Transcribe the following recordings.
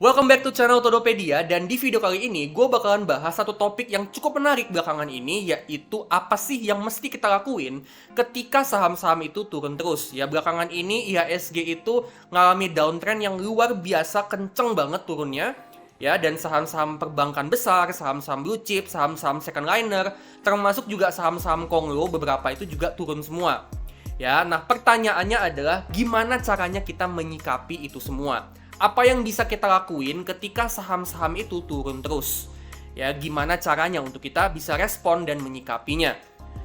Welcome back to channel Todopedia, dan di video kali ini gue bakalan bahas satu topik yang cukup menarik belakangan ini, yaitu apa sih yang mesti kita lakuin ketika saham-saham itu turun terus. Ya, belakangan ini IHSG itu ngalami downtrend yang luar biasa kenceng banget turunnya. Ya, dan saham-saham perbankan besar, saham-saham blue chip, saham-saham second liner, termasuk juga saham-saham konglo beberapa itu juga turun semua. Ya, nah pertanyaannya adalah gimana caranya kita menyikapi itu semua? Apa yang bisa kita lakuin ketika saham-saham itu turun terus? Ya, gimana caranya untuk kita bisa respon dan menyikapinya?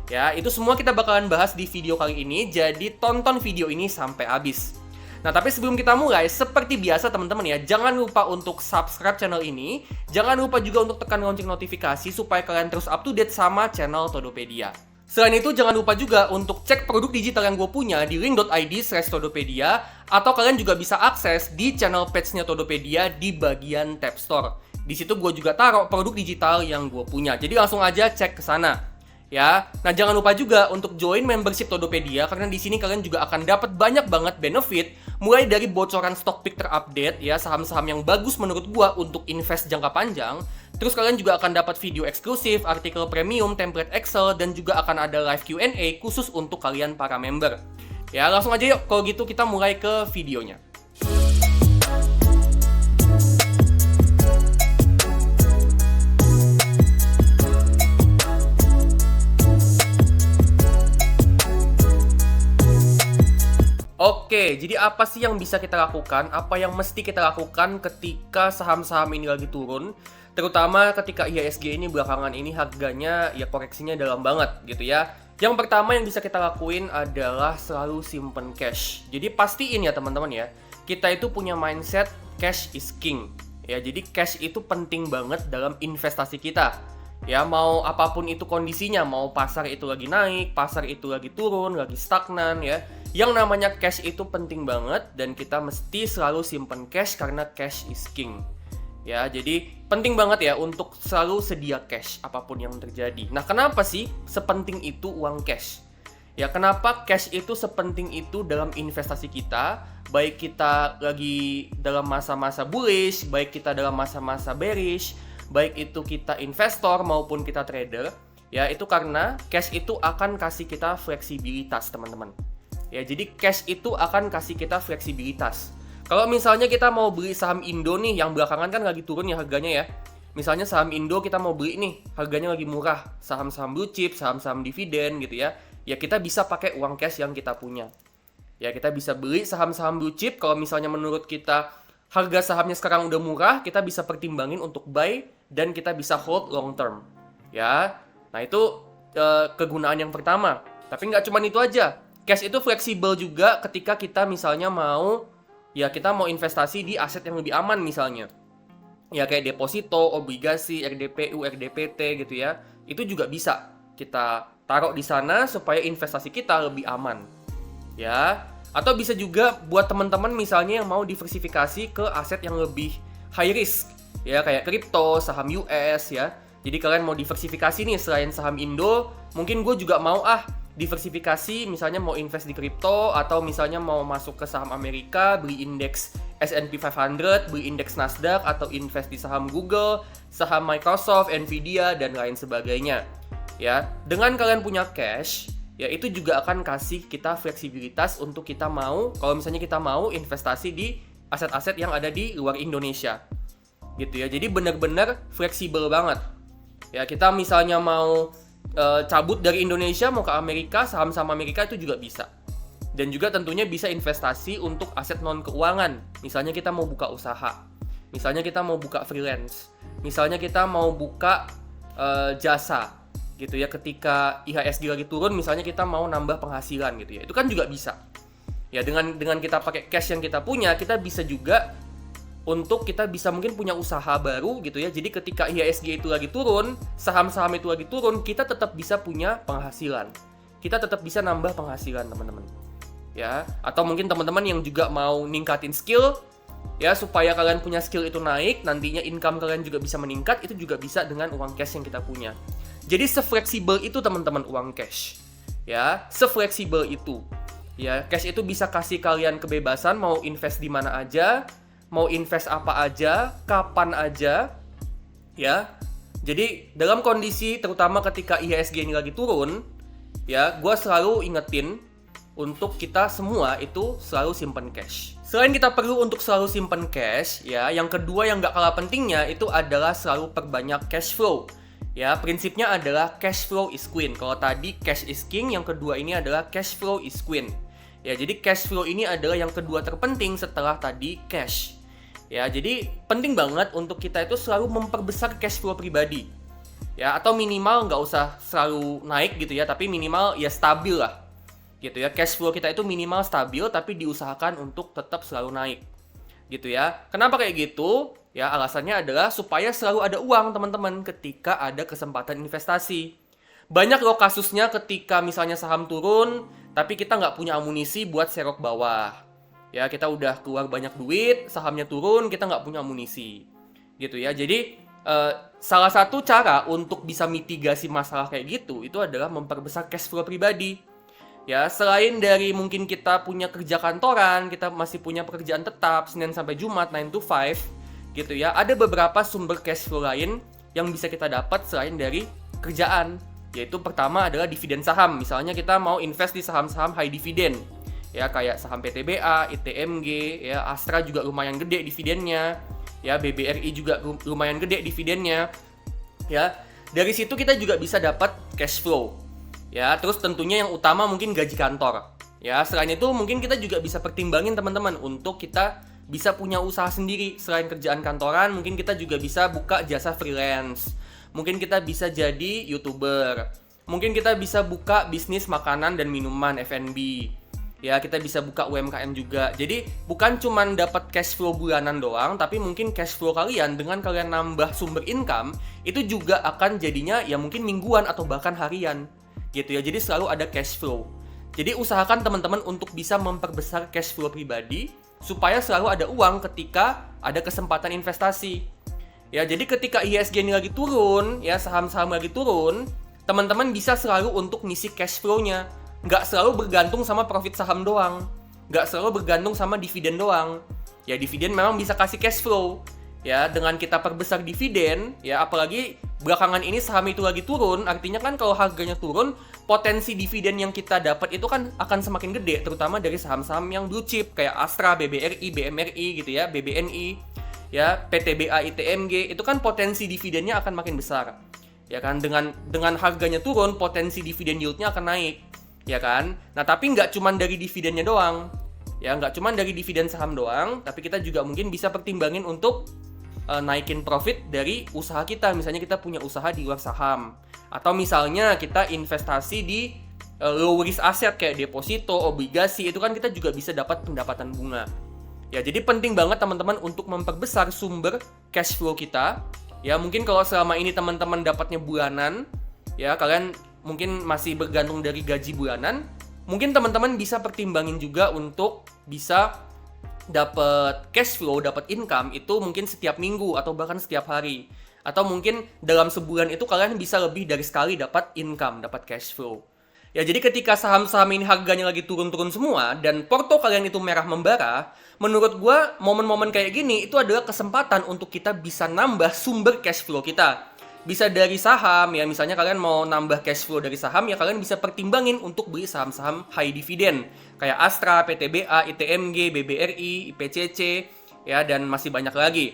Ya, itu semua kita bakalan bahas di video kali ini, jadi tonton video ini sampai habis. Nah, tapi sebelum kita mulai, seperti biasa teman-teman ya, jangan lupa untuk subscribe channel ini, jangan lupa juga untuk tekan lonceng notifikasi supaya kalian terus up to date sama channel Todopedia. Selain itu, jangan lupa juga untuk cek produk digital yang gue punya di link.id/Todopedia, atau kalian juga bisa akses di channel page-nya Todopedia di bagian tab store. Di situ gue juga taruh produk digital yang gue punya, jadi langsung aja cek ke sana. Ya, nah jangan lupa juga untuk join membership Todopedia, karena di sini kalian juga akan dapat banyak banget benefit, mulai dari bocoran stock pick terupdate ya, saham-saham yang bagus menurut gua untuk invest jangka panjang. Terus kalian juga akan dapat video eksklusif, artikel premium, template Excel, dan juga akan ada live Q&A khusus untuk kalian para member. Ya, langsung aja yuk, kalau gitu kita mulai ke videonya. Oke, jadi apa sih yang bisa kita lakukan? Apa yang mesti kita lakukan ketika saham-saham ini lagi turun? Terutama ketika IHSG ini belakangan ini harganya ya koreksinya dalam banget gitu ya. Yang pertama yang bisa kita lakuin adalah selalu simpen cash. Jadi pastiin ya teman-teman ya, kita itu punya mindset cash is king. Ya, jadi cash itu penting banget dalam investasi kita. Ya, mau apapun itu kondisinya, mau pasar itu lagi naik, pasar itu lagi turun, lagi stagnan ya. Yang namanya cash itu penting banget, dan kita mesti selalu simpen cash karena cash is king. Ya, jadi penting banget ya untuk selalu sedia cash apapun yang terjadi. Nah, kenapa sih sepenting itu uang cash? Ya, kenapa cash itu sepenting itu dalam investasi kita? Baik kita lagi dalam masa-masa bullish, baik kita dalam masa-masa bearish, baik itu kita investor maupun kita trader, ya itu karena cash itu akan kasih kita fleksibilitas, teman-teman. Ya, jadi cash itu akan kasih kita fleksibilitas. Kalau misalnya kita mau beli saham Indo nih, yang belakangan kan lagi turun ya harganya ya. Misalnya saham Indo kita mau beli nih, harganya lagi murah, saham-saham blue chip, saham-saham dividen gitu ya. Ya kita bisa pakai uang cash yang kita punya. Ya, kita bisa beli saham-saham blue chip kalau misalnya menurut kita harga sahamnya sekarang udah murah, kita bisa pertimbangin untuk buy dan kita bisa hold long term. Ya, nah itu kegunaan yang pertama. Tapi nggak cuma itu aja. Cash itu fleksibel juga ketika kita misalnya mau investasi di aset yang lebih aman misalnya. Ya kayak deposito, obligasi, RDPU, RDPT gitu ya. Itu juga bisa kita taruh di sana supaya investasi kita lebih aman. Ya, atau bisa juga buat teman-teman misalnya yang mau diversifikasi ke aset yang lebih high risk. Ya kayak kripto, saham US ya. Jadi kalian mau diversifikasi nih selain saham Indo, mungkin gue juga mau diversifikasi, misalnya mau invest di kripto, atau misalnya mau masuk ke saham Amerika, beli indeks S&P 500, beli indeks Nasdaq, atau invest di saham Google, saham Microsoft, Nvidia, dan lain sebagainya. Ya, dengan kalian punya cash, ya itu juga akan kasih kita fleksibilitas untuk kita mau, kalau misalnya kita mau investasi di aset-aset yang ada di luar Indonesia. Gitu ya, jadi benar-benar fleksibel banget. Ya, kita misalnya mau cabut dari Indonesia mau ke Amerika, saham-saham Amerika itu juga bisa. Dan juga tentunya bisa investasi untuk aset non keuangan. Misalnya kita mau buka usaha, misalnya kita mau buka freelance, misalnya kita mau buka jasa gitu ya, ketika IHSG lagi turun misalnya kita mau nambah penghasilan gitu ya, itu kan juga bisa. Ya, dengan kita pakai cash yang kita punya, kita bisa juga untuk kita bisa mungkin punya usaha baru gitu ya. Jadi ketika IHSG itu lagi turun, saham-saham itu lagi turun, kita tetap bisa punya penghasilan. Kita tetap bisa nambah penghasilan, teman-teman. Ya, atau mungkin teman-teman yang juga mau ningkatin skill ya, supaya kalian punya skill itu naik, nantinya income kalian juga bisa meningkat, itu juga bisa dengan uang cash yang kita punya. Jadi sefleksibel itu teman-teman uang cash. Ya, sefleksibel itu. Ya, cash itu bisa kasih kalian kebebasan mau invest di mana aja, mau invest apa aja, kapan aja, ya. Jadi dalam kondisi terutama ketika IHSG ini lagi turun, ya, gue selalu ingetin untuk kita semua itu selalu simpen cash. Selain kita perlu untuk selalu simpen cash, ya, yang kedua yang gak kalah pentingnya itu adalah selalu perbanyak cash flow. Ya, prinsipnya adalah cash flow is queen. Kalau tadi cash is king, yang kedua ini adalah cash flow is queen. Ya, jadi cash flow ini adalah yang kedua terpenting setelah tadi cash. Ya, jadi penting banget untuk kita itu selalu memperbesar cash flow pribadi. Ya, atau minimal nggak usah selalu naik gitu ya, tapi minimal ya stabil lah. Gitu ya, cash flow kita itu minimal stabil tapi diusahakan untuk tetap selalu naik. Gitu ya. Kenapa kayak gitu? Ya, alasannya adalah supaya selalu ada uang teman-teman ketika ada kesempatan investasi. Banyak loh kasusnya ketika misalnya saham turun, tapi kita nggak punya amunisi buat serok bawah. Ya, kita udah keluar banyak duit, sahamnya turun, kita nggak punya amunisi. Gitu ya, jadi salah satu cara untuk bisa mitigasi masalah kayak gitu, itu adalah memperbesar cash flow pribadi. Ya, selain dari mungkin kita punya kerja kantoran, kita masih punya pekerjaan tetap, Senin sampai Jumat, 9 to 5, gitu ya, ada beberapa sumber cash flow lain yang bisa kita dapat selain dari kerjaan. Yaitu pertama adalah dividen saham. Misalnya kita mau invest di saham-saham high dividend. Ya, kayak saham PTBA, ITMG, ya, Astra juga lumayan gede dividennya, ya, BBRI juga lumayan gede dividennya, ya. Dari situ kita juga bisa dapat cash flow, ya. Terus tentunya yang utama mungkin gaji kantor, ya. Selain itu mungkin kita juga bisa pertimbangin teman-teman untuk kita bisa punya usaha sendiri selain kerjaan kantoran. Mungkin kita juga bisa buka jasa freelance, mungkin kita bisa jadi YouTuber, mungkin kita bisa buka bisnis makanan dan minuman F&B. Ya, kita bisa buka UMKM juga. Jadi bukan cuman dapat cash flow bulanan doang, tapi mungkin cash flow kalian dengan kalian nambah sumber income itu juga akan jadinya ya mungkin mingguan atau bahkan harian. Gitu ya. Jadi selalu ada cash flow. Jadi usahakan teman-teman untuk bisa memperbesar cash flow pribadi supaya selalu ada uang ketika ada kesempatan investasi. Ya, jadi ketika IHSG ini lagi turun, ya, saham-saham lagi turun, teman-teman bisa selalu untuk ngisi cash flow-nya. Nggak selalu bergantung sama profit saham doang, nggak selalu bergantung sama dividen doang. Ya, dividen memang bisa kasih cash flow. Ya, dengan kita perbesar dividen, ya, apalagi belakangan ini saham itu lagi turun, artinya kan kalau harganya turun, potensi dividen yang kita dapat itu kan akan semakin gede, terutama dari saham-saham yang blue chip kayak Astra, BBRI, BMRI gitu ya, BBNI, ya, PTBA, ITMG, itu kan potensi dividennya akan makin besar. Ya kan, dengan harganya turun, potensi dividen yield-nya akan naik. Ya kan? Nah, tapi nggak cuma dari dividennya doang. Ya, nggak cuma dari dividen saham doang, tapi kita juga mungkin bisa pertimbangin untuk naikin profit dari usaha kita. Misalnya kita punya usaha di luar saham. Atau misalnya kita investasi di low risk aset kayak deposito, obligasi, itu kan kita juga bisa dapat pendapatan bunga. Ya, jadi penting banget teman-teman untuk memperbesar sumber cash flow kita. Ya, mungkin kalau selama ini teman-teman dapatnya bulanan, ya, kalian mungkin masih bergantung dari gaji bulanan, mungkin teman-teman bisa pertimbangin juga untuk bisa dapat cash flow, dapat income itu mungkin setiap minggu atau bahkan setiap hari. Atau mungkin dalam sebulan itu kalian bisa lebih dari sekali dapat income, dapat cash flow. Ya, jadi ketika saham-saham ini harganya lagi turun-turun semua dan porto kalian itu merah membara, menurut gua momen-momen kayak gini itu adalah kesempatan untuk kita bisa nambah sumber cash flow kita. Bisa dari saham, ya, misalnya kalian mau nambah cash flow dari saham, ya kalian bisa pertimbangin untuk beli saham-saham high dividend kayak Astra, PTBA, ITMG, BBRI, IPCC, ya, dan masih banyak lagi.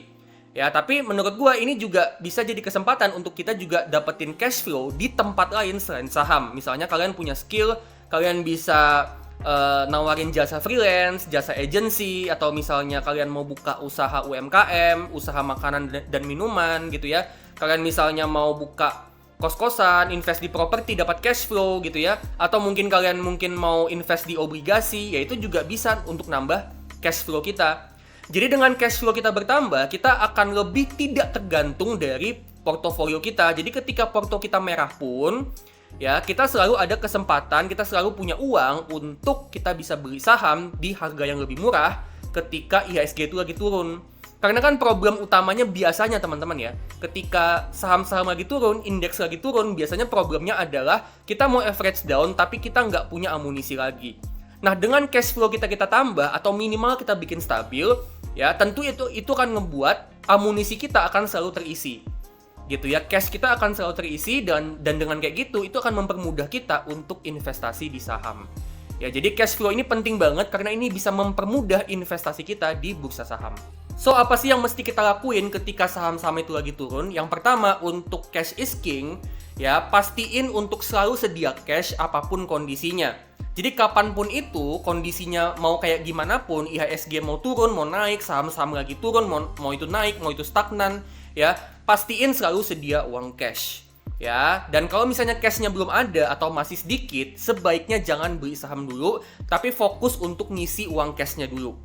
Ya, tapi menurut gua ini juga bisa jadi kesempatan untuk kita juga dapetin cash flow di tempat lain selain saham. Misalnya kalian punya skill, kalian bisa nawarin jasa freelance, jasa agency, atau misalnya kalian mau buka usaha UMKM, usaha makanan dan minuman gitu ya. Kalian misalnya mau buka kos-kosan, invest di properti dapat cash flow gitu ya. Atau mungkin kalian mau invest di obligasi, ya itu juga bisa untuk nambah cash flow kita. Jadi dengan cash flow kita bertambah, kita akan lebih tidak tergantung dari portofolio kita. Jadi ketika porto kita merah pun, ya, kita selalu ada kesempatan, kita selalu punya uang untuk kita bisa beli saham di harga yang lebih murah ketika IHSG itu lagi turun. Karena kan problem utamanya biasanya teman-teman ya, ketika saham-saham lagi turun, indeks lagi turun, biasanya problemnya adalah kita mau average down tapi kita nggak punya amunisi lagi. Nah, dengan cash flow kita tambah atau minimal kita bikin stabil, Ya, tentu itu akan ngebuat amunisi kita akan selalu terisi. Gitu ya, cash kita akan selalu terisi dan dengan kayak gitu itu akan mempermudah kita untuk investasi di saham. Ya, jadi cash flow ini penting banget karena ini bisa mempermudah investasi kita di bursa saham. So, apa sih yang mesti kita lakuin ketika saham-saham itu lagi turun? Yang pertama, untuk cash is king, ya pastiin untuk selalu sedia cash apapun kondisinya. Jadi kapanpun itu, kondisinya mau kayak gimana pun, IHSG mau turun, mau naik, saham-saham lagi turun, mau itu naik, mau itu stagnan, ya pastiin selalu sedia uang cash. Ya, dan kalau misalnya cashnya belum ada atau masih sedikit, sebaiknya jangan beli saham dulu, tapi fokus untuk ngisi uang cashnya dulu.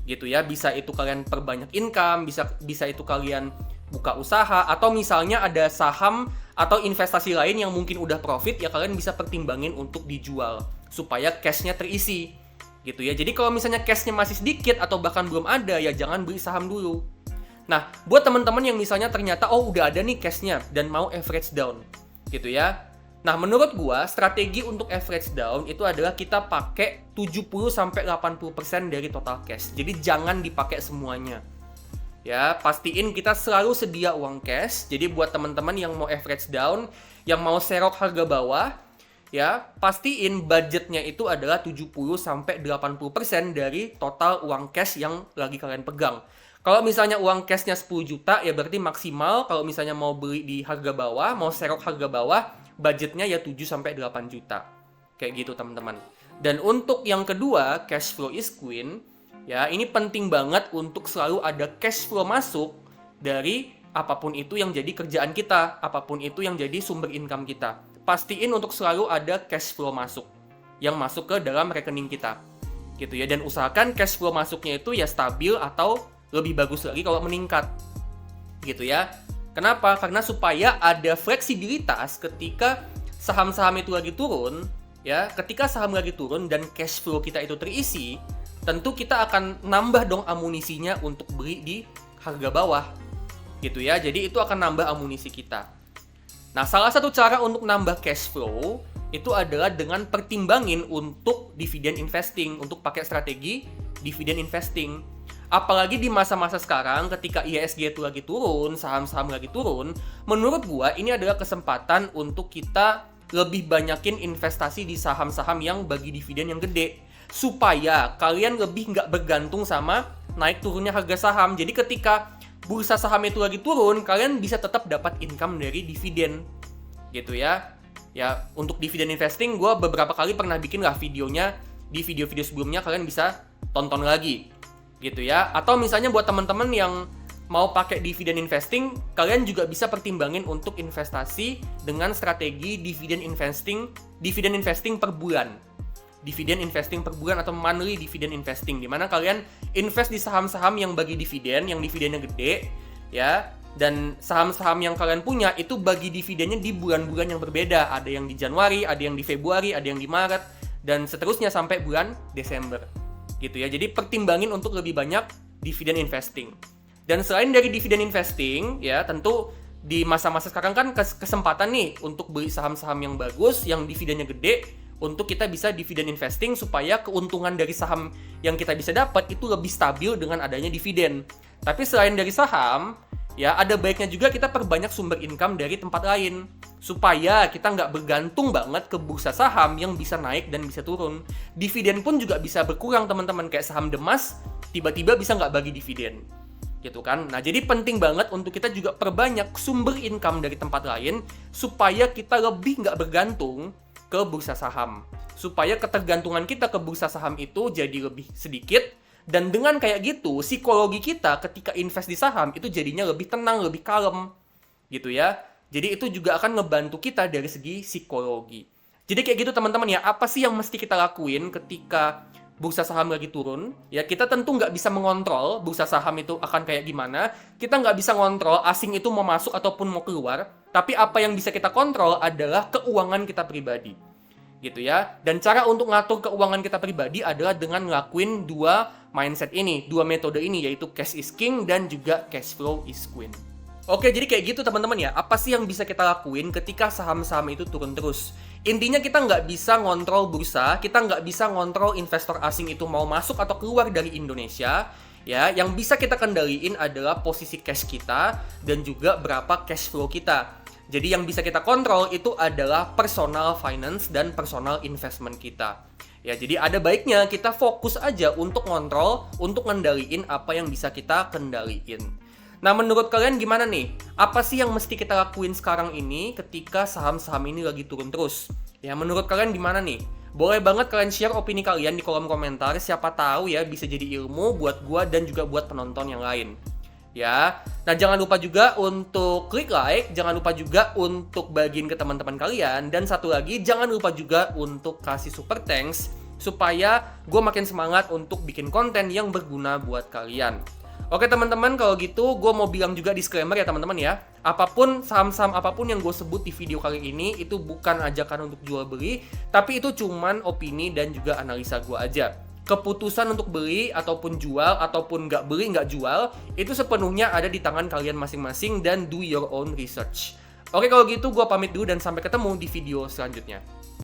Gitu ya, bisa itu kalian perbanyak income, bisa itu kalian buka usaha, atau misalnya ada saham atau investasi lain yang mungkin udah profit, ya kalian bisa pertimbangin untuk dijual supaya cashnya terisi gitu ya. Jadi kalau misalnya cashnya masih sedikit atau bahkan belum ada, ya jangan beli saham dulu. Nah, buat teman-teman yang misalnya ternyata udah ada nih cashnya dan mau average down gitu ya. Nah, menurut gua strategi untuk average down itu adalah kita pakai 70-80% dari total cash. Jadi jangan dipakai semuanya. Ya, pastiin kita selalu sedia uang cash. Jadi buat teman-teman yang mau average down, yang mau serok harga bawah, ya, pastiin budgetnya itu adalah 70-80% dari total uang cash yang lagi kalian pegang. Kalau misalnya uang cashnya 10 juta, ya berarti maksimal kalau misalnya mau beli di harga bawah, mau serok harga bawah, budgetnya ya 7-8 juta. Kayak gitu teman-teman. Dan untuk yang kedua, cash flow is queen, ya ini penting banget untuk selalu ada cash flow masuk dari apapun itu yang jadi kerjaan kita, apapun itu yang jadi sumber income kita. Pastiin untuk selalu ada cash flow masuk yang masuk ke dalam rekening kita gitu ya, dan usahakan cash flow masuknya itu ya stabil atau lebih bagus lagi kalau meningkat gitu ya. Kenapa? Karena supaya ada fleksibilitas ketika saham-saham itu lagi turun ya, ketika saham lagi turun dan cash flow kita itu terisi, tentu kita akan nambah dong amunisinya untuk beli di harga bawah gitu ya. Jadi itu akan nambah amunisi kita. Nah, salah satu cara untuk nambah cash flow itu adalah dengan pertimbangin untuk dividen investing, untuk pakai strategi dividen investing. Apalagi di masa-masa sekarang ketika IHSG itu lagi turun, saham-saham lagi turun, menurut gua ini adalah kesempatan untuk kita lebih banyakin investasi di saham-saham yang bagi dividen yang gede, supaya kalian lebih nggak bergantung sama naik turunnya harga saham. Jadi ketika bursa saham itu lagi turun, kalian bisa tetap dapat income dari dividen gitu ya. Ya, untuk dividen investing gue beberapa kali pernah bikin lah videonya, di video-video sebelumnya kalian bisa tonton lagi gitu ya. Atau misalnya buat teman-teman yang mau pakai dividen investing, kalian juga bisa pertimbangin untuk investasi dengan strategi dividen investing per bulan. Dividen investing per bulan atau monthly dividen investing, di mana kalian invest di saham-saham yang bagi dividen, yang dividennya gede ya, dan saham-saham yang kalian punya itu bagi dividennya di bulan-bulan yang berbeda. Ada yang di Januari, ada yang di Februari, ada yang di Maret, dan seterusnya sampai bulan Desember gitu ya. Jadi pertimbangin untuk lebih banyak dividen investing. Dan selain dari dividen investing ya, tentu di masa-masa sekarang kan kesempatan nih untuk beli saham-saham yang bagus, yang dividennya gede, untuk kita bisa dividen investing supaya keuntungan dari saham yang kita bisa dapat itu lebih stabil dengan adanya dividen. Tapi selain dari saham, ya ada baiknya juga kita perbanyak sumber income dari tempat lain supaya kita nggak bergantung banget ke bursa saham yang bisa naik dan bisa turun. Dividen pun juga bisa berkurang teman-teman, kayak saham Demas tiba-tiba bisa nggak bagi dividen gitu kan. Nah, jadi penting banget untuk kita juga perbanyak sumber income dari tempat lain supaya kita lebih nggak bergantung ke bursa saham, supaya ketergantungan kita ke bursa saham itu jadi lebih sedikit. Dan dengan kayak gitu, psikologi kita ketika invest di saham itu jadinya lebih tenang, lebih kalem gitu ya. Jadi itu juga akan ngebantu kita dari segi psikologi. Jadi kayak gitu teman-teman ya, apa sih yang mesti kita lakuin ketika bursa saham lagi turun? Ya, kita tentu nggak bisa mengontrol bursa saham itu akan kayak gimana. Kita nggak bisa ngontrol asing itu mau masuk ataupun mau keluar. Tapi apa yang bisa kita kontrol adalah keuangan kita pribadi gitu ya. Dan cara untuk ngatur keuangan kita pribadi adalah dengan ngelakuin dua mindset ini, dua metode ini, yaitu cash is king dan juga cash flow is queen. Oke, jadi kayak gitu teman-teman ya. Apa sih yang bisa kita lakuin ketika saham-saham itu turun terus? Intinya kita nggak bisa ngontrol bursa, kita nggak bisa ngontrol investor asing itu mau masuk atau keluar dari Indonesia. Ya, yang bisa kita kendaliin adalah posisi cash kita dan juga berapa cash flow kita. Jadi yang bisa kita kontrol itu adalah personal finance dan personal investment kita. Ya, jadi ada baiknya kita fokus aja untuk ngontrol, untuk ngendaliin apa yang bisa kita kendaliin. Nah, menurut kalian gimana nih? Apa sih yang mesti kita lakuin sekarang ini ketika saham-saham ini lagi turun terus? Ya, menurut kalian gimana nih? Boleh banget kalian share opini kalian di kolom komentar, siapa tahu ya bisa jadi ilmu buat gua dan juga buat penonton yang lain. Ya, nah jangan lupa juga untuk klik like, jangan lupa juga untuk bagiin ke teman-teman kalian, dan satu lagi jangan lupa juga untuk kasih super thanks supaya gue makin semangat untuk bikin konten yang berguna buat kalian. Oke teman-teman, kalau gitu gue mau bilang juga disclaimer ya teman-teman ya. Apapun, saham-saham apapun yang gue sebut di video kali ini itu bukan ajakan untuk jual beli, tapi itu cuman opini dan juga analisa gue aja. Keputusan untuk beli ataupun jual ataupun nggak beli nggak jual itu sepenuhnya ada di tangan kalian masing-masing dan do your own research. Oke kalau gitu gue pamit dulu dan sampai ketemu di video selanjutnya.